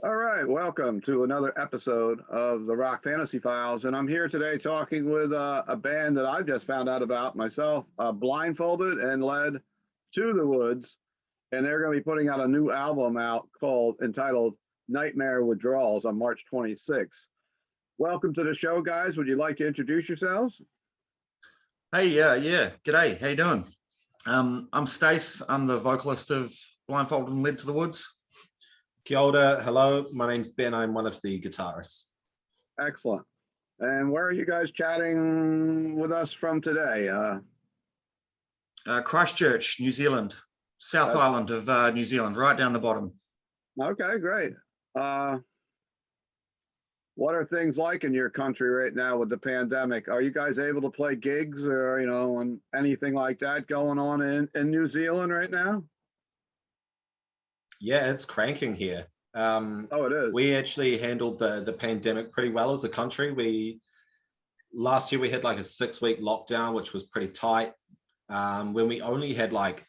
All right, welcome to another episode of the Rock Fantasy Files, and I'm here today talking with a band that I've just found out about myself, Blindfolded and Led to the Woods, and they're going to be putting out a new album out entitled Nightmare Withdrawals on March 26th. Welcome to the show, guys. Would you like to introduce yourselves? Hey, yeah. G'day. How you doing? I'm Stace. I'm the vocalist of Blindfolded and Led to the Woods. Kia ora, hello, my name's Ben, I'm one of the guitarists. Excellent. And where are you guys chatting with us from today? Christchurch, New Zealand, South Island of New Zealand, right down the bottom. Okay, great. What are things like in your country right now with the pandemic? Are you guys able to play gigs or, and anything like that going on in New Zealand right now? Yeah, it's cranking here. Oh, it is. We actually handled the pandemic pretty well as a country. Last year we had like a 6-week lockdown, which was pretty tight. When we only had like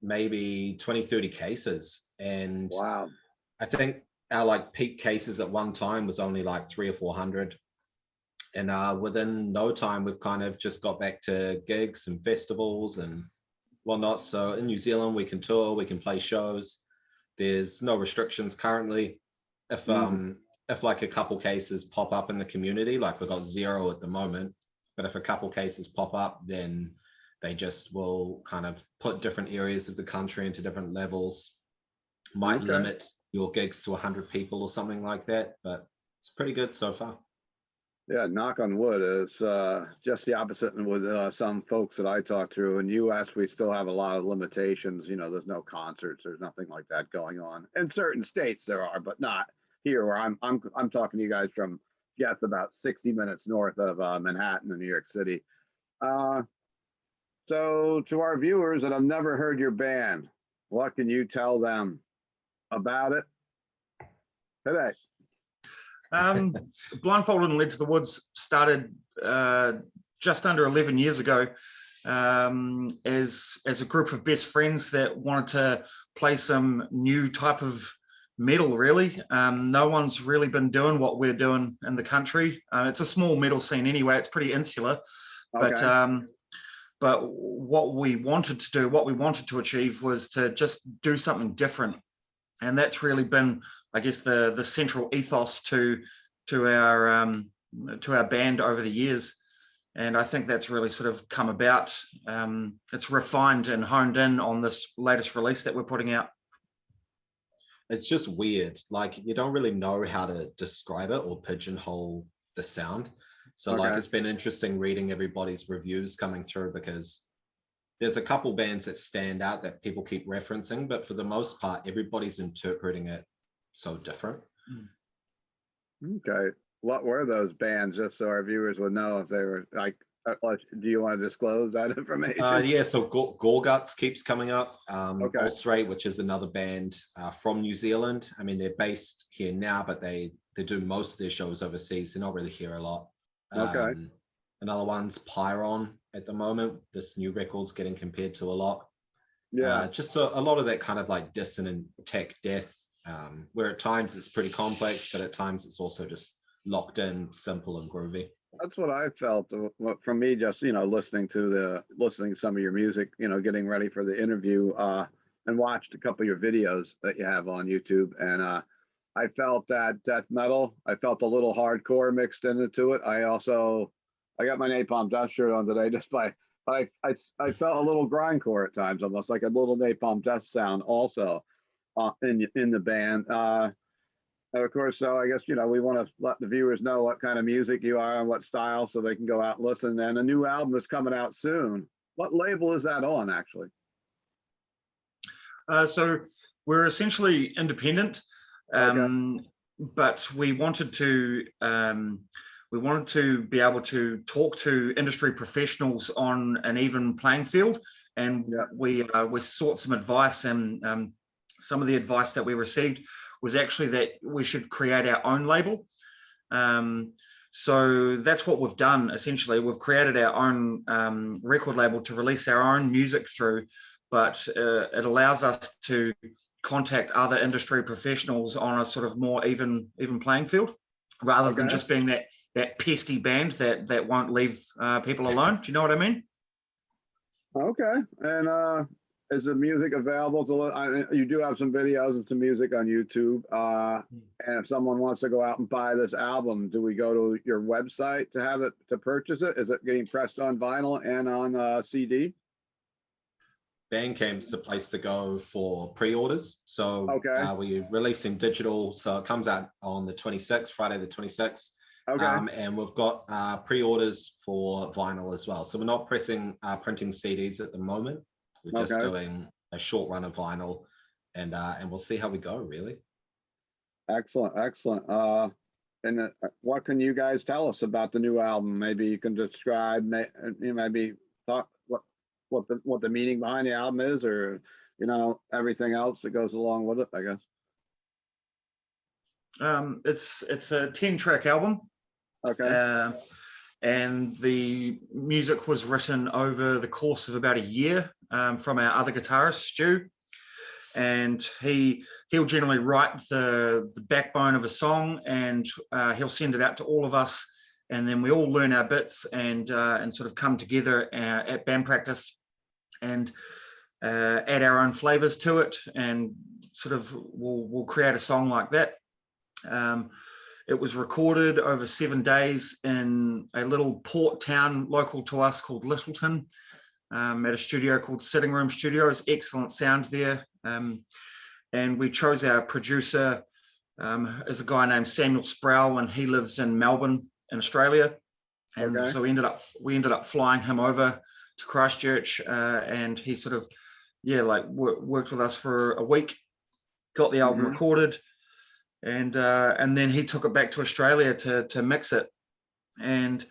maybe 20-30 cases, and wow, I think our like peak cases at one time was only like 300 or 400, and within no time we've kind of just got back to gigs and festivals and whatnot. So in New Zealand we can tour, we can play shows. There's no restrictions currently. If like a couple cases pop up in the community, like we've got 0 at the moment, but if a couple cases pop up, then they just will kind of put different areas of the country into different levels. Might limit your gigs to 100 people or something like that, but it's pretty good so far. Yeah, knock on wood is just the opposite with some folks that I talk to. In the U.S., we still have a lot of limitations. There's no concerts, there's nothing like that going on. In certain states there are, but not here where I'm talking to you guys from just about 60 minutes north of Manhattan in New York City. So to our viewers that have never heard your band, what can you tell them about it today? Blindfolded and Led to the Woods started just under 11 years ago as a group of best friends that wanted to play some new type of metal, really. No one's really been doing what we're doing in the country. It's a small metal scene anyway, it's pretty insular. Okay. But what we wanted to do, what we wanted to achieve was to just do something different. And that's really been, I guess, the central ethos to our band over the years. And I think that's really sort of come about. It's refined and honed in on this latest release that we're putting out. It's just weird. Like, you don't really know how to describe it or pigeonhole the sound. So like, it's been interesting reading everybody's reviews coming through, because there's a couple bands that stand out that people keep referencing, but for the most part, everybody's interpreting it so different. Okay. What were those bands, just so our viewers would know if they were like, do you want to disclose that information? Yeah, so Gorguts keeps coming up. Ulcerate, which is another band from New Zealand. I mean, they're based here now, but they do most of their shows overseas. They're not really here a lot. Another one's Pyron at the moment. This new record's getting compared to a lot. Yeah. Just a lot of that kind of like dissonant tech death, where at times it's pretty complex, but at times it's also just locked in, simple and groovy. That's what I felt from me, just listening to some of your music, getting ready for the interview, and watched a couple of your videos that you have on YouTube, and I felt that death metal. I felt a little hardcore mixed into it. I got my Napalm Death shirt on today just by, I felt a little grindcore at times, almost like a little Napalm Death sound also in the band. And of course, so I guess, we want to let the viewers know what kind of music you are and what style, so they can go out and listen. And a new album is coming out soon. What label is that on, actually? So we're essentially independent, but we wanted to be able to talk to industry professionals on an even playing field, and we sought some advice, and some of the advice that we received was actually that we should create our own label. So that's what we've done. Essentially, we've created our own record label to release our own music through, but it allows us to contact other industry professionals on a sort of more even playing field, rather than just being that pesky band that won't leave people alone. Do you know what I mean? Okay. And is the music available to you do have some videos and some music on YouTube. And if someone wants to go out and buy this album, do we go to your website to have it, to purchase it? Is it getting pressed on vinyl and on CD? Bandcamp's the place to go for pre-orders. So we're releasing digital, so it comes out on the 26th, Friday the 26th. And we've got pre-orders for vinyl as well. So we're not printing CDs at the moment. We're just doing a short run of vinyl, and we'll see how we go, really. Excellent. And what can you guys tell us about the new album? Maybe you can describe, maybe talk what the meaning behind the album is, or everything else that goes along with it, I guess. It's a 10-track album. And the music was written over the course of about a year from our other guitarist, Stu. And he'll generally write the backbone of a song, and he'll send it out to all of us, and then we all learn our bits and sort of come together at band practice and add our own flavors to it, and sort of we'll create a song like that. It was recorded over 7 days in a little port town local to us called Littleton, at a studio called Sitting Room Studios. Excellent sound there. And we chose our producer as a guy named Samuel Sproul, and he lives in Melbourne in Australia. And so we ended up flying him over to Christchurch, and he sort of worked with us for a week, got the album recorded. And then he took it back to Australia to mix it, and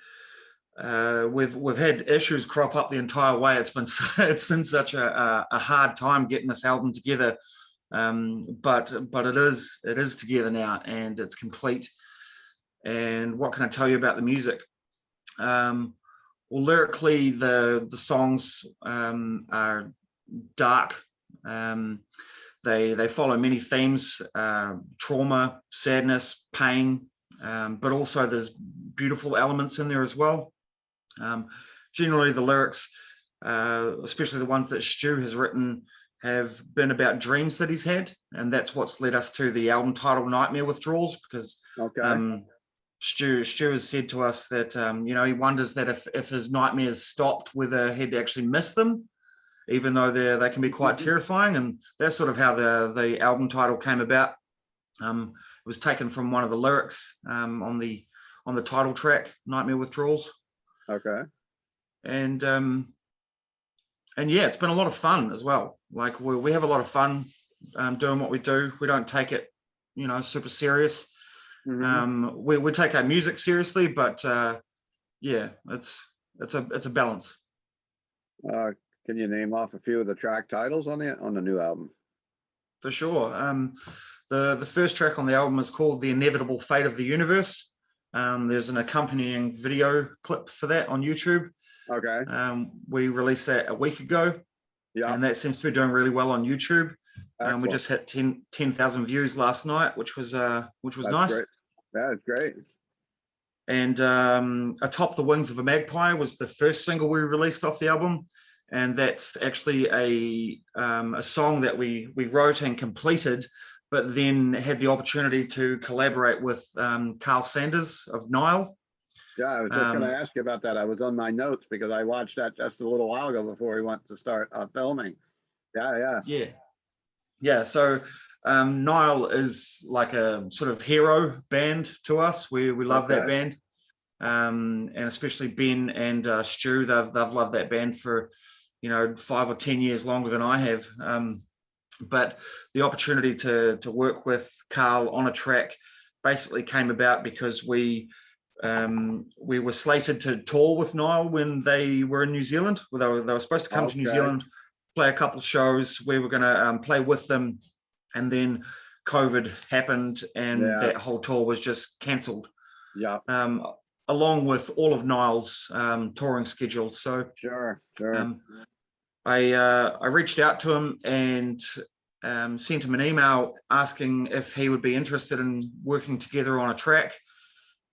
we've had issues crop up the entire way. It's been such a hard time getting this album together, but it is together now, and it's complete. And what can I tell you about the music? Well, lyrically, the songs are dark. They follow many themes, trauma, sadness, pain, but also there's beautiful elements in there as well. Generally, the lyrics, especially the ones that Stu has written, have been about dreams that he's had, and that's what's led us to the album title Nightmare Withdrawals, because Stu has said to us that he wonders that if his nightmares stopped, whether he'd actually miss them, even though they can be quite terrifying. And that's sort of how the album title came about. It was taken from one of the lyrics on the title track, Nightmare Withdrawals. And yeah, it's been a lot of fun as well. Like we have a lot of fun doing what we do. We don't take it super serious. We take our music seriously, but yeah, it's a balance. Can you name off a few of the track titles on the new album? For sure. The first track on the album is called The Inevitable Fate of the Universe. There's an accompanying video clip for that on YouTube. We released that a week ago, and that seems to be doing really well on YouTube. We just hit 10,000 views last night, which was nice. Great. Yeah, it's great. And Atop the Wings of a Magpie was the first single we released off the album. And that's actually a song that we wrote and completed, but then had the opportunity to collaborate with Karl Sanders of Nile. Yeah, I was just going to ask you about that. I was on my notes because I watched that just a little while ago before we went to start filming. Yeah. So Nile is like a sort of hero band to us. We love that band, and especially Ben and Stu. They've loved that band for 5 or 10 years longer than I have. But the opportunity to work with Karl on a track basically came about because we were slated to tour with Nile when they were in New Zealand. They were supposed to come to New Zealand, play a couple of shows. We were going to play with them, and then COVID happened, and that whole tour was just cancelled. Along with all of Nile's touring schedule. So sure. I reached out to him and sent him an email asking if he would be interested in working together on a track,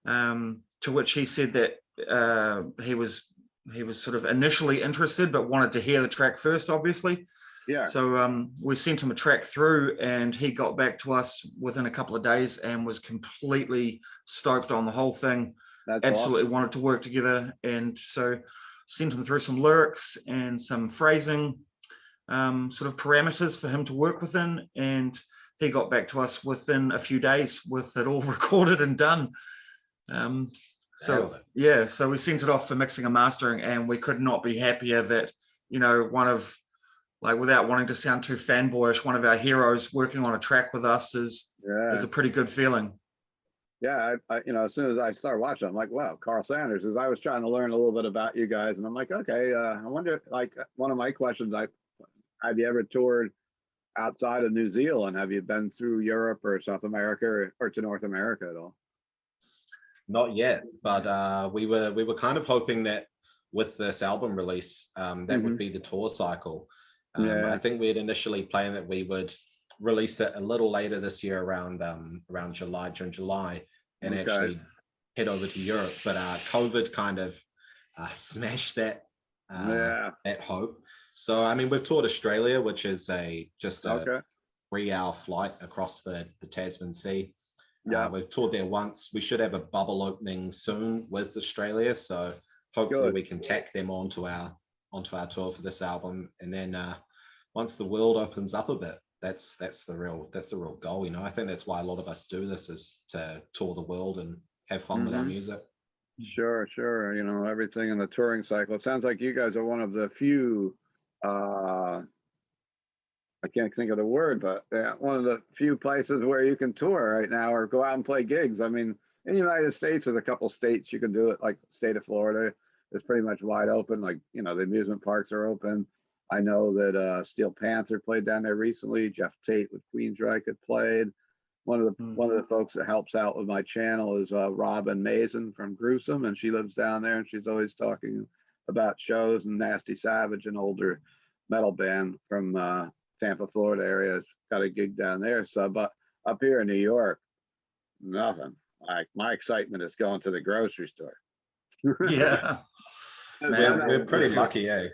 to which he said that he was sort of initially interested but wanted to hear the track first, obviously. Yeah. So we sent him a track through, and he got back to us within a couple of days and was completely stoked on the whole thing. That's Absolutely awesome. wanted to work together. And so sent him through some lyrics and some phrasing sort of parameters for him to work within, and he got back to us within a few days with it all recorded and done. So yeah, so we sent it off for mixing and mastering, and we could not be happier that, you know, one of, like, without wanting to sound too fanboyish, one of our heroes working on a track with us is a pretty good feeling. Yeah, I you know, as soon as I started watching, I'm like, wow, Karl Sanders. As I was trying to learn a little bit about you guys, and I'm like, okay, I wonder, like, one of my questions, have you ever toured outside of New Zealand? Have you been through Europe or South America or to North America at all? Not yet, but we were kind of hoping that with this album release, that would be the tour cycle. I think we had initially planned that we would release it a little later this year, around June, July, and actually head over to Europe. But COVID kind of smashed that hope. So I mean, we've toured Australia, which is just a 3-hour flight across the Tasman Sea. We've toured there once. We should have a bubble opening soon with Australia, so hopefully we can tack them onto our tour for this album. And then once the world opens up a bit, that's the real goal. You know, I think that's why a lot of us do this, is to tour the world and have fun with our music. Sure. You know, everything in the touring cycle. It sounds like you guys are one of the few, I can't think of the word, but one of the few places where you can tour right now or go out and play gigs. I mean, in the United States, there's a couple states you can do it, like the state of Florida is pretty much wide open. Like, you know, the amusement parks are open. I know that Steel Panther played down there recently. Jeff Tate with Queensryche had played. One of the folks that helps out with my channel is Robin Mason from Gruesome, and she lives down there, and she's always talking about shows. And Nasty Savage, an older metal band from Tampa, Florida area, has got a gig down there. So, but up here in New York, nothing. Like, my excitement is going to the grocery store. Yeah. Man, we're pretty lucky, eh?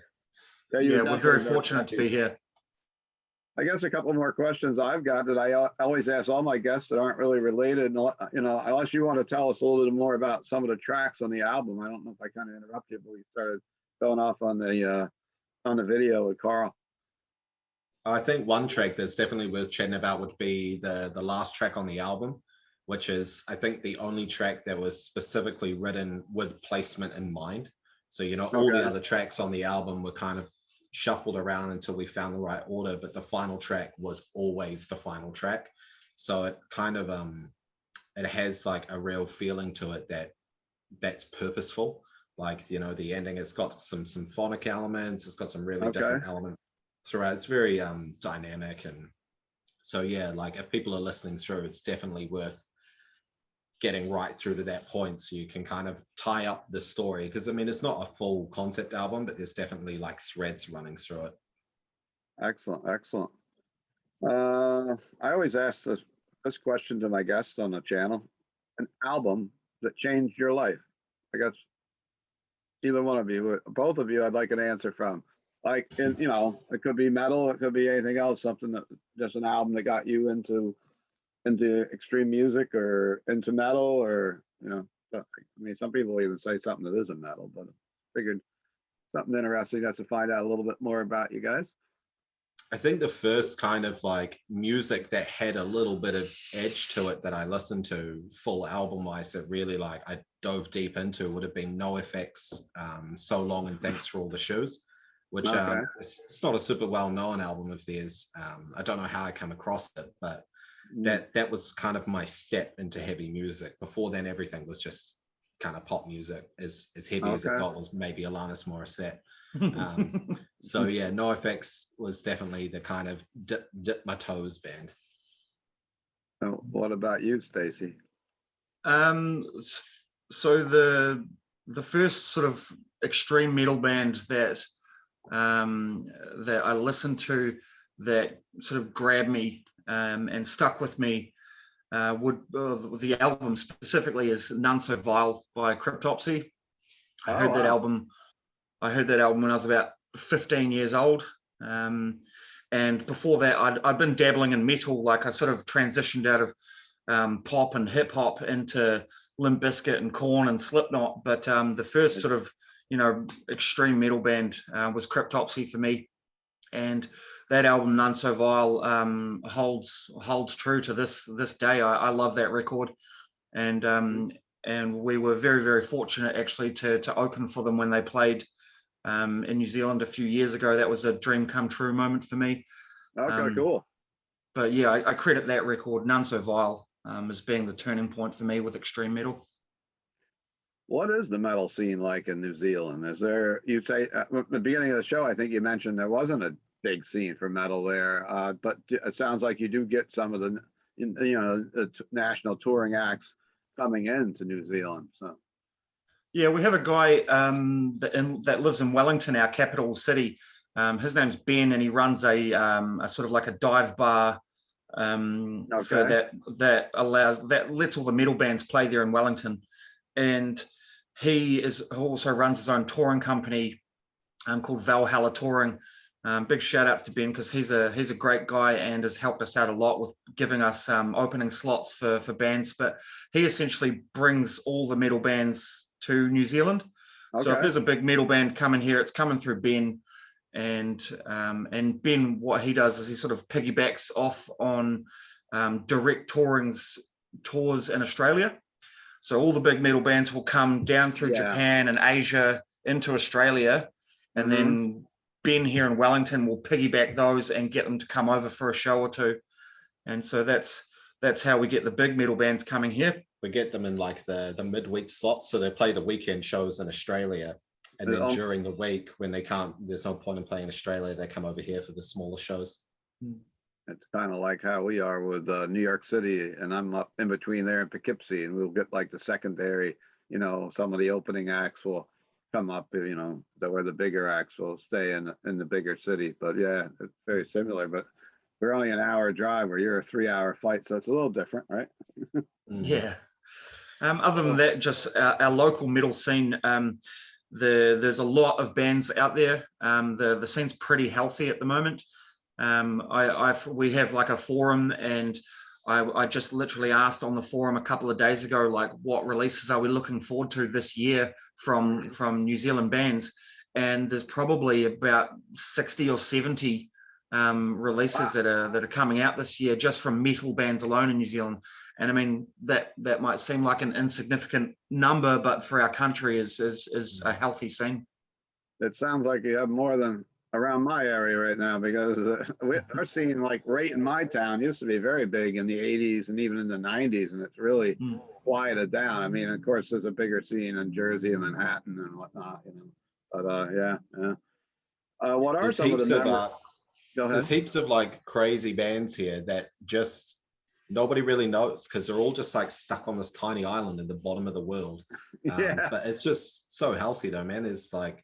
Yeah, we're very fortunate to be here. I guess a couple more questions I've got that I always ask all my guests that aren't really related. You know, unless you want to tell us a little bit more about some of the tracks on the album. I don't know if I kind of interrupted, but we started going off on the video with Karl. I think one track that's definitely worth chatting about would be the last track on the album, which is, I think, the only track that was specifically written with placement in mind. So, you know, all the other tracks on the album were kind of shuffled around until we found the right order, but the final track was always the final track. So it kind of it has like a real feeling to it that's purposeful. Like, you know, the ending, it's got some symphonic elements, it's got some really different elements throughout. It's very dynamic. And so yeah, like, if people are listening through, it's definitely worth getting right through to that point so you can kind of tie up the story, because I mean, it's not a full concept album, but there's definitely like threads running through it. Excellent. I always ask this question to my guests on the channel: an album that changed your life. I guess either one of you, both of you, I'd like an answer from. Like, you know, it could be metal, it could be anything else, something that, just an album that got you into extreme music or into metal, or, you know, I mean, some people even say something that isn't metal, but I figured something interesting just to find out a little bit more about you guys. I think the first kind of like music that had a little bit of edge to it that I listened to full album wise, that really like I dove deep into, would have been NoFX, So Long and Thanks for All the Shoes, which it's not a super well known album of theirs. I don't know how I come across it, but that was kind of my step into heavy music. Before then, everything was just kind of pop music. As heavy as it got was maybe Alanis Morissette. So yeah, NoFX was definitely the kind of dip my toes band. So what about you, Stacey? So the first sort of extreme metal band that I listened to that sort of grabbed me and stuck with me the album specifically is None So Vile by Cryptopsy. I heard that album when I was about 15 years old. And before that, I'd been dabbling in metal. Like I sort of transitioned out of pop and hip hop into Limp Bizkit and Korn and Slipknot. But the first sort of, extreme metal band was Cryptopsy for me. And that album, None So Vile, holds true to this day. I love that record. And we were very, very fortunate actually to open for them when they played in New Zealand a few years ago. That was a dream come true moment for me. Okay, cool. But yeah, I credit that record, None So Vile, as being the turning point for me with extreme metal. What is the metal scene like in New Zealand? Is there, you say at the beginning of the show, I think you mentioned there wasn't a big scene for metal there, but it sounds like you do get some of the, the national touring acts coming into New Zealand. So yeah, we have a guy that lives in Wellington, our capital city. His name's Ben, and he runs a sort of like a dive bar for that lets all the metal bands play there in Wellington. And he also runs his own touring company called Valhalla Touring. Big shout outs to Ben, because he's a great guy and has helped us out a lot with giving us opening slots for bands. But he essentially brings all the metal bands to New Zealand. So if there's a big metal band coming here, it's coming through Ben. And Ben, what he does is he sort of piggybacks off on direct tours in Australia. So all the big metal bands will come down through Japan and Asia into Australia, and then Ben here in Wellington will piggyback those and get them to come over for a show or two. And so that's how we get the big metal bands coming here. We get them in like the midweek slots, so they play the weekend shows in Australia, and then during the week when they can't, there's no point in playing Australia, they come over here for the smaller shows. It's kind of like how we are with New York City, and I'm up in between there in Poughkeepsie, and we'll get like the secondary, some of the opening acts will come up, where the bigger acts will stay in the bigger city. But yeah, it's very similar, but we're only an hour drive where you're a 3-hour flight, so it's a little different, right? Yeah. Other than that, just our local metal scene, there's a lot of bands out there. The scene's pretty healthy at the moment. We have like a forum, and I just literally asked on the forum a couple of days ago, like, what releases are we looking forward to this year from New Zealand bands? And there's probably about 60 or 70 releases that are coming out this year just from metal bands alone in New Zealand. And I mean, that might seem like an insignificant number, but for our country is a healthy scene. It sounds like you have more than around my area right now, because our scene, like right in my town, used to be very big in the 80s and even in the 90s, and it's really quieted down. I mean, of course, there's a bigger scene in Jersey and Manhattan and whatnot, But yeah. What are There's some of the Go ahead. There's heaps of like crazy bands here that just nobody really knows, because they're all just like stuck on this tiny island in the bottom of the world. But it's just so healthy though, man. There's like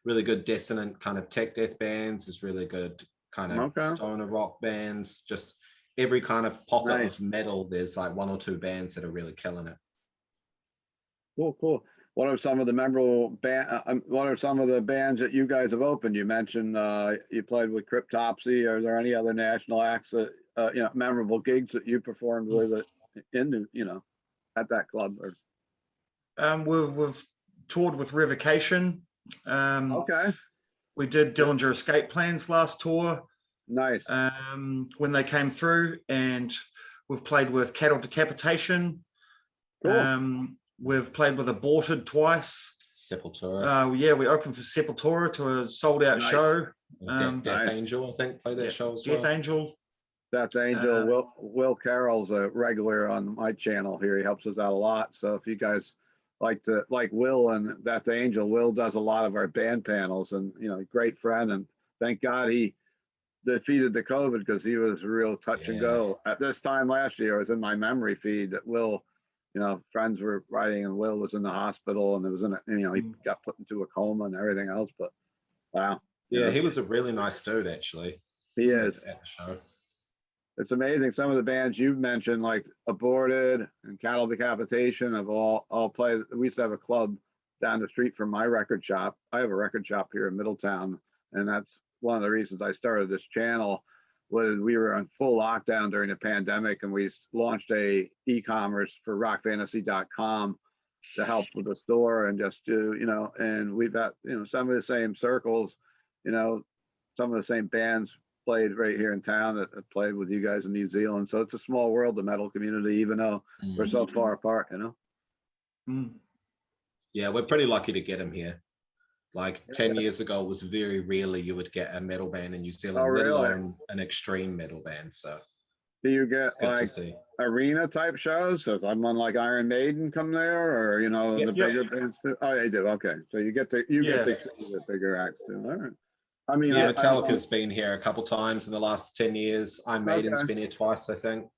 really good dissonant kind of tech death bands. There's really good kind of stoner rock bands. Just every kind of pocket of metal. There's like 1 or 2 bands that are really killing it. Cool. What are some of the memorable what are some of the bands that you guys have opened? You mentioned you played with Cryptopsy. Are there any other national acts that memorable gigs that you performed with at that club? We've toured with Revocation. We did Dillinger Escape Plan's last tour. Nice. When they came through, and we've played with Cattle Decapitation. Cool. We've played with Aborted twice. Sepultura. Yeah, we opened for Sepultura to a sold out show. Death Angel, I think, played that show as well. Death Angel. Death Angel. Will Carroll's a regular on my channel here. He helps us out a lot. So if you guys like Will and Death Angel, Will does a lot of our band panels, and great friend, and thank God he defeated the COVID, because he was real touch and go. At this time last year, it was in my memory feed that Will, friends were writing, and Will was in the hospital, and it was he got put into a coma and everything else. But wow. Yeah, he was a really nice dude, actually. He is. at the show. It's amazing. Some of the bands you've mentioned, like Aborted and Cattle Decapitation, have all played. We used to have a club down the street from my record shop. I have a record shop here in Middletown, and that's one of the reasons I started this channel. Was we were on full lockdown during the pandemic, and we launched a e-commerce for rockfantasy.com to help with the store and just do, and we've got, some of the same circles, some of the same bands played right here in town that played with you guys in New Zealand. So it's a small world, the metal community, even though we're so far apart, Mm. Yeah, we're pretty lucky to get him here. Like 10 Yeah. years ago, it was very rarely you would get a metal band in New Zealand, Oh, let really? alone an extreme metal band. So Do you get it's good to like see. arena type shows? So someone like Iron Maiden come there, or the Yeah. bigger bands too? Oh, they do. Okay, so you get to Yeah. see the bigger acts too. All right. I mean, Yeah, I Metallica's been here a couple times in the last 10 years. Iron Maiden's Okay. been here twice, I think.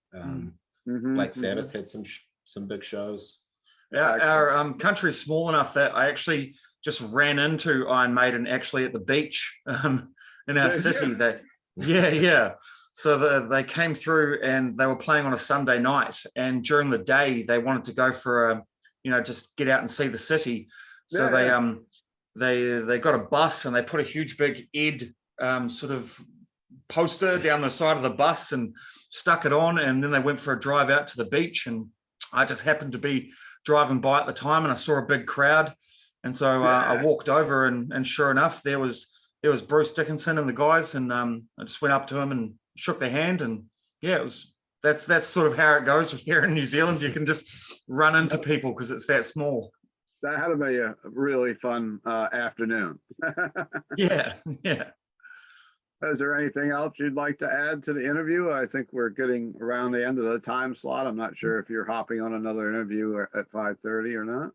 Black Sabbath had some big shows. Our country's small enough that I actually just ran into Iron Maiden actually at the beach in our city. Yeah. So they came through and they were playing on a Sunday night, and during the day they wanted to go for just get out and see the city. So they got a bus and they put a huge big Ed sort of poster down the side of the bus and stuck it on, and then they went for a drive out to the beach, and I just happened to be driving by at the time and I saw a big crowd, and so I walked over and sure enough there was Bruce Dickinson and the guys, and I just went up to him and shook their hand, and that's sort of how it goes here in New Zealand. You can just run into people because it's that small. That had to be a really fun afternoon. Yeah. Is there anything else you'd like to add to the interview? I think we're getting around the end of the time slot. I'm not sure if you're hopping on another interview at 5:30 or not.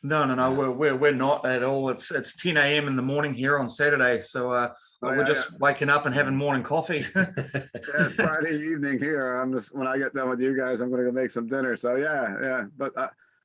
No, we're not at all. It's 10 a.m. in the morning here on Saturday, so we're just waking up and having morning coffee. Yeah, it's Friday evening here. When I get done with you guys, I'm going to go make some dinner. So yeah. But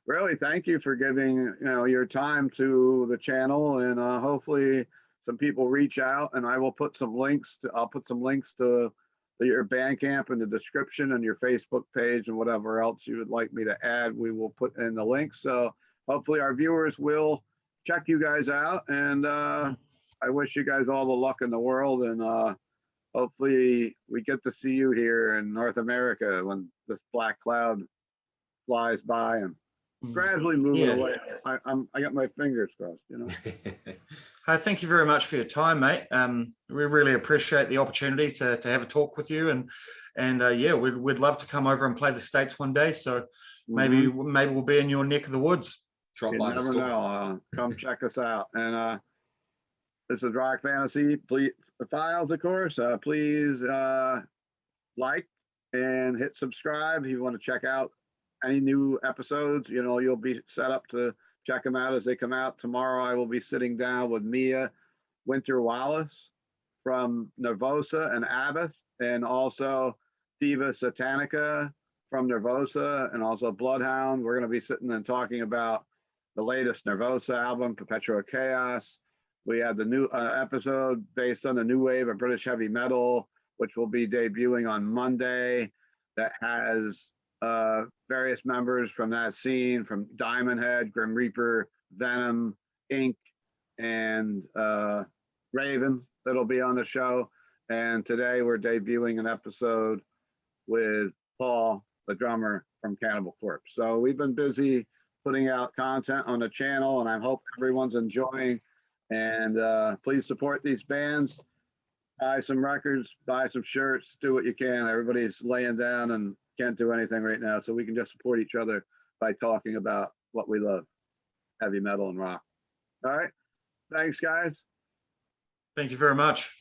really, thank you for giving your time to the channel, and hopefully some people reach out, and I will put some links to. I'll put some links to your Bandcamp in the description and your Facebook page and whatever else you would like me to add. We will put in the links. So hopefully our viewers will check you guys out, and I wish you guys all the luck in the world, and hopefully we get to see you here in North America when this black cloud flies by and gradually moving away. I got my fingers crossed, Hi, thank you very much for your time, mate. We really appreciate the opportunity to have a talk with you, and we'd love to come over and play the States one day. So maybe we'll be in your neck of the woods. You never know. Come check us out. And this is Rock Fantasy Files, of course. Please like and hit subscribe if you want to check out any new episodes. You'll be set up to check them out as they come out. Tomorrow I will be sitting down with Mia Winter Wallace from Nervosa and Abbott, and also Diva Satanica from Nervosa, and also Bloodhound. We're going to be sitting and talking about the latest Nervosa album, Perpetual Chaos. We had the new episode based on the new wave of British heavy metal, which will be debuting on Monday, that has various members from that scene, from Diamond Head, Grim Reaper, Venom, Ink, and Raven, that'll be on the show. And today we're debuting an episode with Paul, the drummer from Cannibal Corpse. So we've been busy putting out content on the channel, and I hope everyone's enjoying. And please support these bands. Buy some records, buy some shirts, do what you can. Everybody's laying down and can't do anything right now, so we can just support each other by talking about what we love, heavy metal and rock. All right. Thanks, guys. Thank you very much.